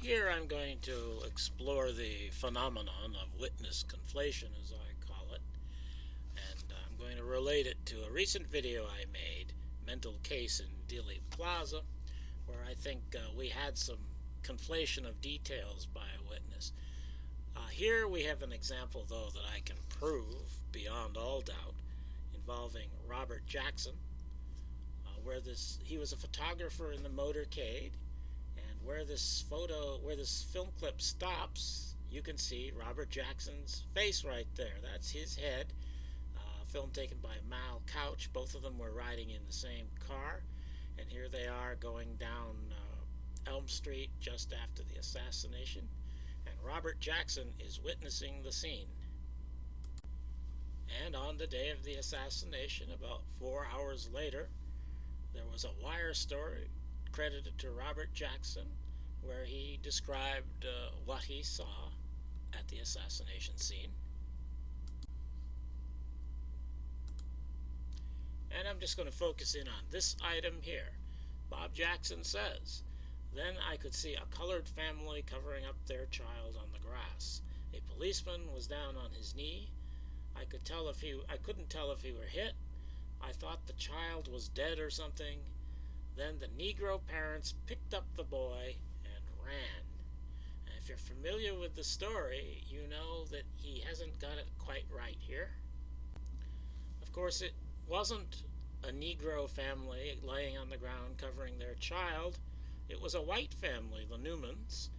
Here I'm going to explore the phenomenon of witness conflation, as I call it, and I'm going to relate it to a recent video I made, Mental Case in Dealey Plaza, where I think we had some conflation of details by a witness. Here we have an example, though, that I can prove beyond all doubt, involving Robert Jackson, where he was a photographer in the motorcade. And where this film clip stops, you can see Robert Jackson's face right there. That's his head. Film taken by Mal Couch. Both of them were riding in the same car. And here they are going down Elm Street just after the assassination. And Robert Jackson is witnessing the scene. And on the day of the assassination, about 4 hours later, there was a wire story credited to Robert Jackson, where he described what he saw at the assassination scene. And I'm just going to focus in on this item here. Bob Jackson says, "Then I could see a colored family covering up their child on the grass. A policeman was down on his knee. I couldn't tell if he were hit. I thought the child was dead or something. Then the Negro parents picked up the boy and ran." And if you're familiar with the story, you know that he hasn't got it quite right here. Of course, it wasn't a Negro family laying on the ground covering their child. It was a white family, the Newmans,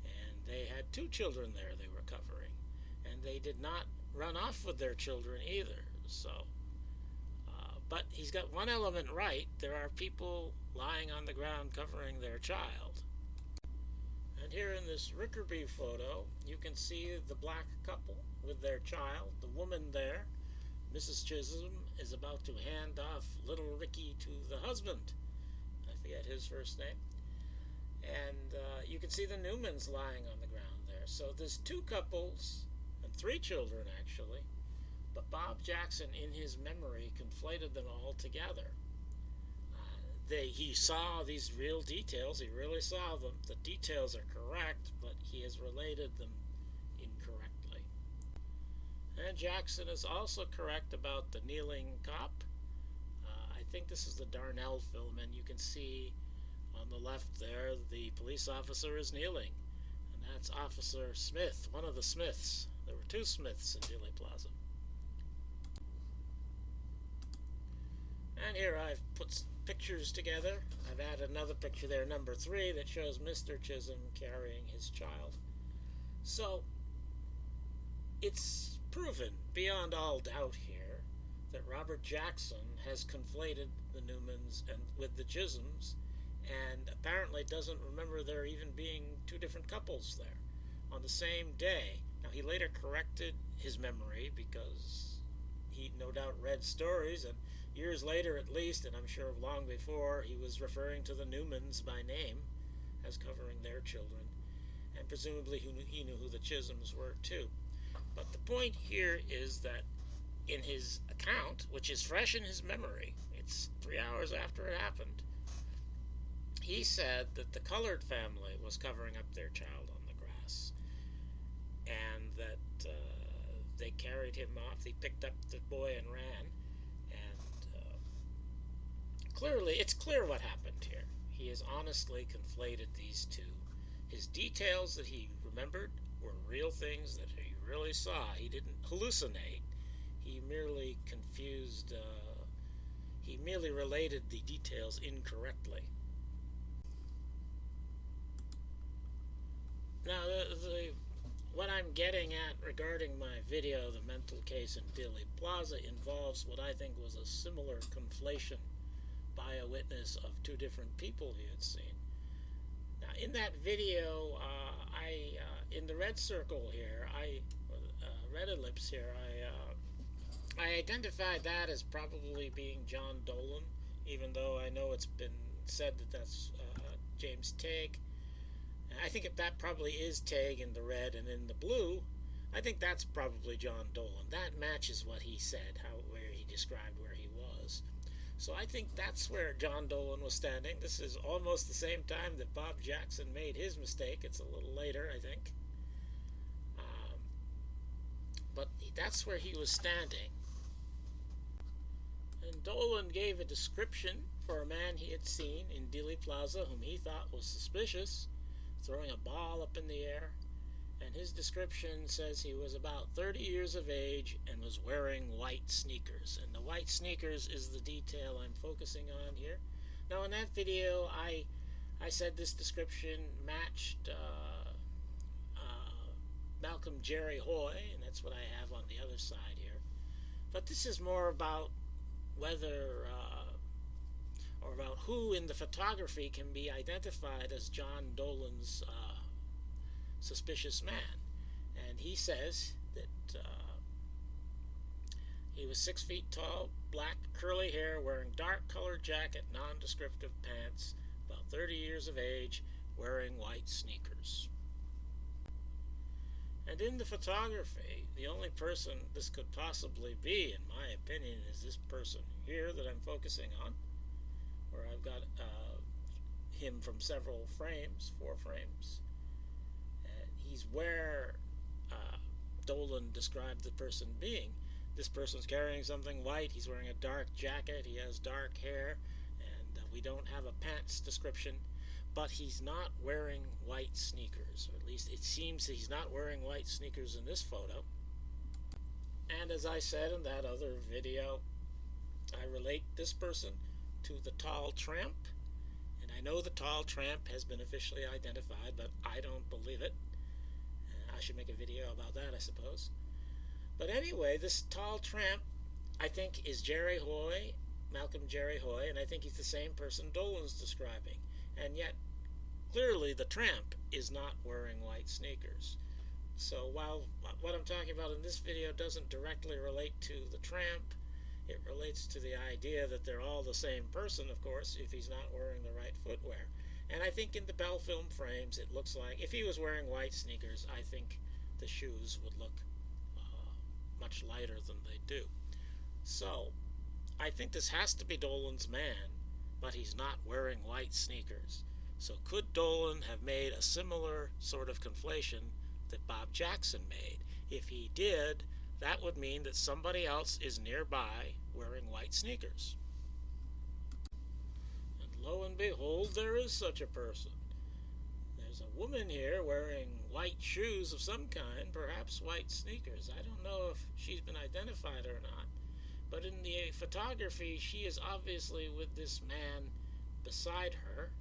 and they had 2 children there they were covering. And they did not run off with their children either, so... But he's got one element right. There are people lying on the ground covering their child. And here in this Rickerby photo, you can see the black couple with their child. The woman there, Mrs. Chisholm, is about to hand off little Ricky to the husband. I forget his first name. And you can see the Newmans lying on the ground there. So there's 2 couples and 3 children, actually. But Bob Jackson, in his memory, conflated them all together. He saw these real details. He really saw them. The details are correct, but he has related them incorrectly. And Jackson is also correct about the kneeling cop. I think this is the Darnell film, and you can see on the left there the police officer is kneeling. And that's Officer Smith, one of the Smiths. There were 2 Smiths in Dealey Plaza. And here I've put pictures together. I've added another picture there, number 3, that shows Mr. Chisholm carrying his child. So, it's proven beyond all doubt here that Robert Jackson has conflated the Newmans with the Chisholms, and apparently doesn't remember there even being 2 different couples there on the same day. Now, he later corrected his memory because he no doubt read stories, and years later at least, and I'm sure long before, he was referring to the Newmans by name as covering their children, and presumably he knew who the Chisholms were too. But the point here is that in his account, which is fresh in his memory, it's 3 hours after it happened, he said that the colored family was covering up their child on the grass, and that they carried him off. They picked up the boy and ran. Clearly, it's clear what happened here. He has honestly conflated these 2. His details that he remembered were real things that he really saw. He didn't hallucinate. He merely he merely related the details incorrectly. Now, what I'm getting at regarding my video, The Mental Case in Dealey Plaza, involves what I think was a similar conflation by a witness of 2 different people he had seen. Now, in that video, in the red circle here, red ellipse here, I identified that as probably being John Dolan, even though I know it's been said that that's James Tague. I think that probably is Tague in the red, and in the blue, I think that's probably John Dolan. That matches what he said, where he described where he was. So I think that's where John Dolan was standing. This is almost the same time that Bob Jackson made his mistake. It's a little later, I think. But that's where he was standing. And Dolan gave a description for a man he had seen in Dealey Plaza whom he thought was suspicious, throwing a ball up in the air. And his description says he was about 30 years of age and was wearing white sneakers. And the white sneakers is the detail I'm focusing on here. Now in that video, I said this description matched Malcolm Jerry Hoy, and that's what I have on the other side here. But this is more about whether, or about who in the photography can be identified as John Dolan's suspicious man. And he says that he was 6 feet tall, black curly hair, wearing dark colored jacket, nondescriptive pants, about 30 years of age, wearing white sneakers. And in the photography, the only person this could possibly be, in my opinion, is this person here that I'm focusing on, where I've got him from several frames, 4 frames. He's where Dolan described the person being. This person's carrying something white, he's wearing a dark jacket, he has dark hair, and we don't have a pants description. But he's not wearing white sneakers, or at least it seems that he's not wearing white sneakers in this photo. And as I said in that other video, I relate this person to the tall tramp. And I know the tall tramp has been officially identified, but I don't believe it. I should make a video about that, I suppose. But anyway, this tall tramp, I think, is Jerry Hoy, Malcolm Jerry Hoy, and I think he's the same person Dolan's describing. And yet, clearly the tramp is not wearing white sneakers. So while what I'm talking about in this video doesn't directly relate to the tramp, it relates to the idea that they're all the same person, of course, if he's not wearing the right footwear. And I think in the Bell film frames, it looks like, if he was wearing white sneakers, I think the shoes would look much lighter than they do. So, I think this has to be Dolan's man, but he's not wearing white sneakers. So could Dolan have made a similar sort of conflation that Bob Jackson made? If he did, that would mean that somebody else is nearby wearing white sneakers. And lo and behold, there is such a person. There's a woman here wearing white shoes of some kind, perhaps white sneakers. I don't know if she's been identified or not. But in the photography, she is obviously with this man beside her.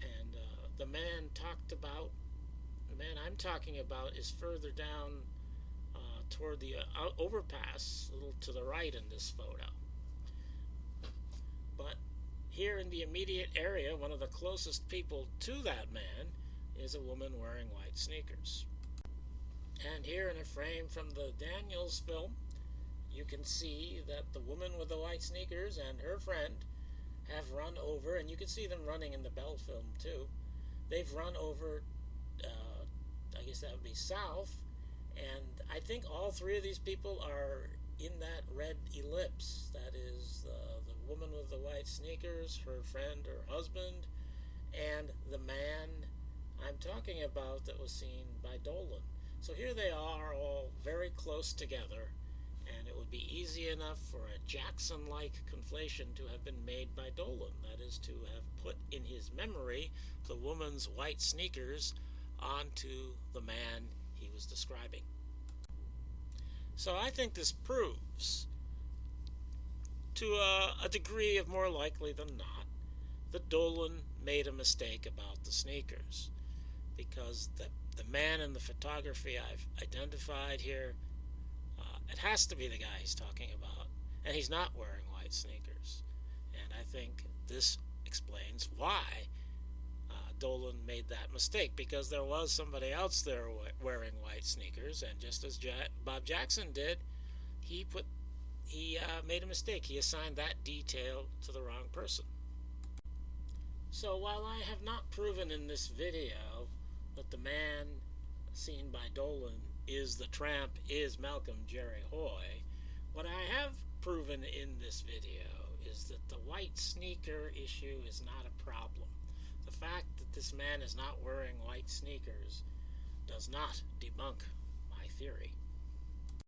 And the man I'm talking about is further down toward the overpass, a little to the right in this photo. But here in the immediate area, one of the closest people to that man is a woman wearing white sneakers. And here in a frame from the Daniels film, you can see that the woman with the white sneakers and her friend have run over, and you can see them running in the Bell film too. They've run over, I guess that would be south, and I think all 3 of these people are in that red ellipse. That is the woman with the white sneakers, her friend, her husband, and the man I'm talking about that was seen by Dolan. So here they are, all very close together. And it would be easy enough for a Jackson-like conflation to have been made by Dolan. That is, to have put in his memory the woman's white sneakers onto the man he was describing. So I think this proves, to a degree of more likely than not, that Dolan made a mistake about the sneakers. Because the man in the photography I've identified here, it has to be the guy he's talking about, and he's not wearing white sneakers. And I think this explains why Dolan made that mistake, because there was somebody else there wearing white sneakers, and just as Bob Jackson did, he made a mistake. He assigned that detail to the wrong person. So while I have not proven in this video that the man seen by Dolan is the tramp, is Malcolm Jerry Hoy, what I have proven in this video is that the white sneaker issue is not a problem. The fact that this man is not wearing white sneakers does not debunk my theory.